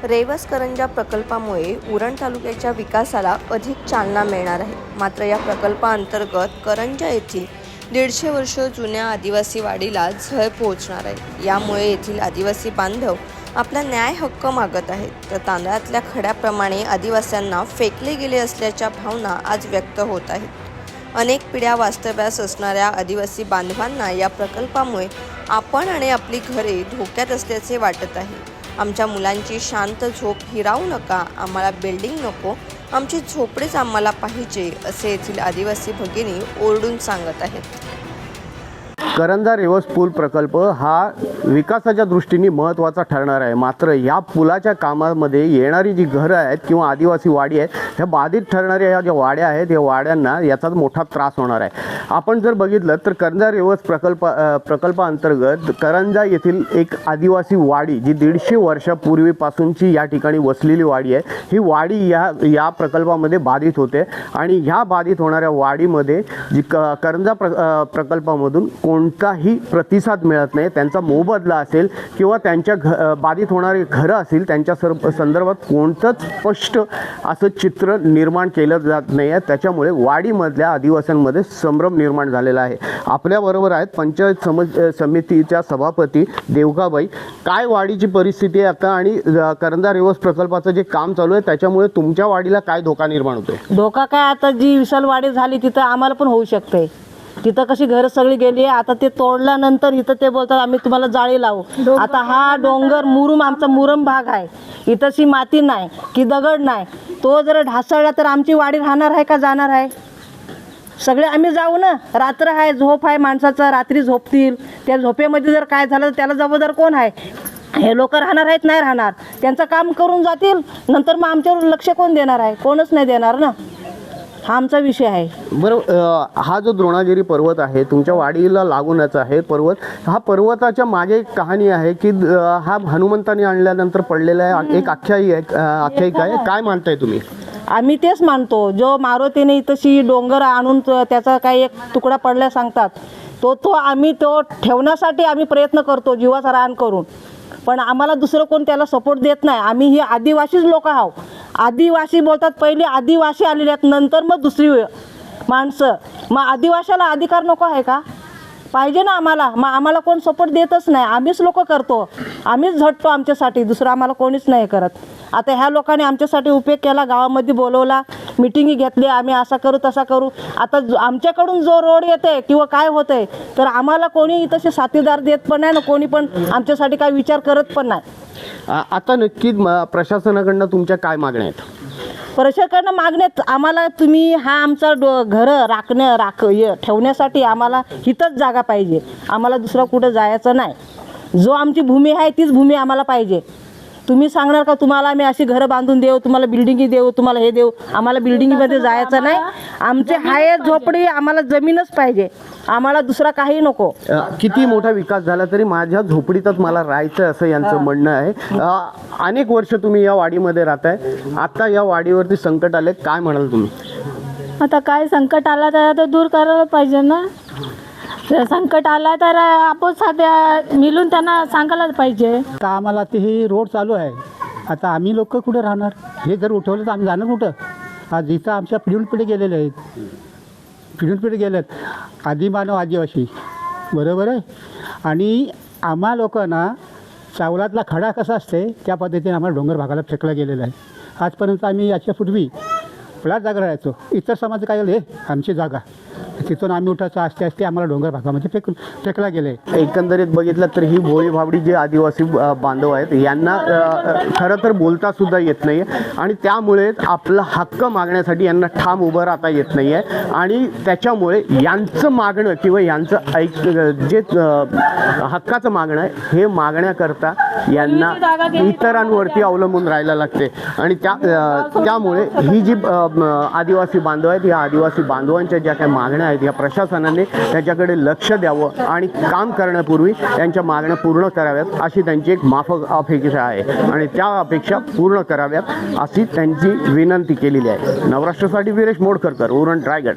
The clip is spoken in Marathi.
रेवस करंजा प्रकल्पामुळे उरण तालुक्याच्या विकासाला अधिक चालना मिळणार आहे। मात्र या प्रकल्पाअंतर्गत करंजा येथील 150 वर्ष जुन्या आदिवासी वाडीला झळ पोहोचणार आहे। यामुळे येथील आदिवासी बांधव आपला न्याय हक्क मागत आहेत। तर तांदळातल्या खड्याप्रमाणे आदिवासींना फेकले गेले असल्याच्या भावना आज व्यक्त होत आहेत। अनेक पिढ्या वास्तव्यास असणाऱ्या आदिवासी बांधवांना या प्रकल्पामुळे आपण आणि आपली घरे धोक्यात असल्याचे वाटत आहे। आमच्या मुलांची शांत झोप हिरावू नका, आम्हाला बिल्डिंग नको, आमची झोपडीच आम्हाला पाहिजे, असे येथील आदिवासी भगिनी ओरडून सांगत आहेत। करंजा रेवस पूल प्रकल्प हा विकासाच्या दृष्टीने महत्त्वाचा ठरणार आहे। मात्र या पुलाच्या कामामध्ये येणारी जी घरं आहेत किंवा आदिवासी वाडी आहेत, ह्या बाधित ठरणाऱ्या ह्या ज्या वाड्या आहेत, या वाड्यांना याचा मोठा त्रास होणार आहे। आपण जर बघितलं तर करंजा रेवस प्रकल्पाअंतर्गत करंजा येथील एक आदिवासी वाडी जी 150 वर्षापूर्वीपासूनची या ठिकाणी वसलेली वाडी आहे, ही वाडी या प्रकल्पामध्ये बाधित होते आणि ह्या बाधित होणाऱ्या वाडीमध्ये जी करंजा प्रकल्पामधून कोणताही प्रतिसाद मिळत नाही। त्यांचा मोबदला असेल किंवा त्यांच्या बाधित होणारी घरं असतील, त्यांच्या संदर्भात कोणतंच स्पष्ट असं चित्र निर्माण केलं जात नाही आहे। त्याच्यामुळे वाडीमधल्या आदिवासींमध्ये संभ्रम निर्माण झालेला आहे। आपल्याबरोबर आहेत पंचायत समितीच्या सभापती देवकाबाई। काय वाडीची परिस्थिती आहे आता आणि करंजा रेवस प्रकल्पाचं जे काम चालू आहे त्याच्यामुळे तुमच्या वाडीला काय धोका निर्माण होतोय? धोका काय, आता जी विशाल वाडी झाली तिथं आम्हाला पण होऊ शकते। तिथं कशी घरं सगळी गेली, आता ते तोडल्यानंतर इथं ते बोलतात आम्ही तुम्हाला जाळी लावू। आता हा डोंगर मुरुम, आमचा मुरुम भाग आहे, इथंशी माती नाही की दगड नाही, तो जर ढासळला तर आमची वाडी राहणार आहे का जाणार आहे? सगळे आम्ही जाऊ ना, रात्र आहे, झोप आहे माणसाचं, रात्री झोपतील, त्या झोपेमध्ये जर काय झालं तर त्याला जबाबदार कोण आहे? हे लोक राहणार आहेत, नाही राहणार, त्यांचं काम करून जातील, नंतर मग आमच्यावर लक्ष कोण देणार आहे? कोणच नाही देणार ना, हा आमचा विषय आहे। बरं, हा जो द्रोणागिरी पर्वत आहे तुमच्या वाडीला लागूनच आहे पर्वत, हा पर्वताच्या मागे एक कहाणी आहे की हा हनुमंताने आणल्यानंतर पडलेला आहे, एक आख्यायिका आहे, काय मानताय तुम्ही? आम्ही तेच मानतो, जो मारुतीने इथंशी डोंगर आणून त्याचा काही एक तुकडा पडल्या सांगतात, तो आम्ही तो ठेवण्यासाठी आम्ही प्रयत्न करतो जीवाचा रान करून, पण आम्हाला दुसरं कोण त्याला सपोर्ट देत नाही। आम्ही ही आदिवासीच लोक आहोत, आदिवासी बोलतात, पहिले आदिवासी आलेले आहेत, नंतर मग दुसरी माणसं। मग आदिवाशाला अधिकार नको आहे का? पाहिजे ना आम्हाला, मग आम्हाला कोण सपोर्ट देतच नाही, आम्हीच लोक करतो, आम्हीच झटतो आमच्यासाठी, दुसरं आम्हाला कोणीच नाही करत। आता ह्या लोकांनी आमच्यासाठी उपयोग केला, गावामध्ये बोलवला, मिटिंगी घेतली, आम्ही असा करू तसा करू। आता आमच्याकडून जो रोड येते किंवा काय होतंय तर आम्हाला कोणी इथं साथीदार देत पण नाही ना, कोणी पण आमच्यासाठी काय विचार करत पण नाही। आता नक्की प्रशासनाकडनं तुमच्या काय मागण्या आहेत? प्रशासनाकडनं मागण्यात आम्हाला तुम्ही हा आमचा घरं ठेवण्यासाठी आम्हाला हिथंच जागा पाहिजे, आम्हाला दुसरं कुठं जायचं नाही। जो आमची भूमी आहे तीच भूमी आम्हाला पाहिजे। तुम्ही सांगणार का तुम्हाला आम्ही अशी घरं बांधून देऊ, तुम्हाला बिल्डिंगी देऊ, तुम्हाला हे देऊ? आम्हाला बिल्डिंगमध्ये जायचं नाही, आमचे हाय झोपडी, आम्हाला जमीनच पाहिजे, आम्हाला दुसरा काही नको। किती मोठा विकास झाला तरी माझ्या झोपडीतच मला राहायचं असं यांचं म्हणणं आहे। अनेक वर्ष तुम्ही या वाडीमध्ये राहताय, आता या वाडीवरती संकट आले, काय म्हणाल तुम्ही? आता काय संकट आला तर दूर करायला पाहिजे ना, संकट आला तर आपण साध्या मिळून त्यांना सांगायला पाहिजे। आता आम्हाला ते हे रोड चालू आहे, आता आम्ही लोक कुठे राहणार? हे जर उठवलं तर आम्ही जाणार कुठं? आज इथं आमच्या पिढी गेलेले आहेत, पिढी गेलेत, आदिमानव आदिवासी, बरोबर आहे। आणि आम्हा लोकांना चावलातला खडा कसा असते त्या पद्धतीने आम्हाला डोंगर भागाला फेकला गेलेला आहे। आजपर्यंत आम्ही याच्यापूर्वी फ्लॅट जागा राहायचो, इतर समाज काय झालं, हे आमची जागा, तिथून आम्ही उठायचो, आस्ते आम्हाला डोंगर भागामध्ये फेकला गेले। एकंदरीत बघितलं तर ही भोळी भाबडी जे आदिवासी बांधव आहेत यांना खरं तर बोलता सुद्धा येत नाही आणि त्यामुळे आपला हक्क मागण्यासाठी यांना ठाम उभं राहता येत नाही आहे आणि त्याच्यामुळे यांचं मागणं किंवा यांचं जे हक्काचं मागणं आहे हे मागण्याकरता यांना इतरांवरती अवलंबून राहायला लागते आणि त्यामुळे ही जी आदिवासी बांधव आहेत, या आदिवासी बांधवांच्या ज्या काही मागण्या आहेत या प्रशासनाने त्याच्याकडे लक्ष द्यावं आणि काम करण्यापूर्वी त्यांच्या मागण्या पूर्ण कराव्यात अशी त्यांची एक माफक अपेक्षा आहे आणि त्या अपेक्षा पूर्ण कराव्यात अशी त्यांची विनंती केलेली आहे। नवराष्ट्रासाठी वीरेश मोडकरकर, उरण, रायगड।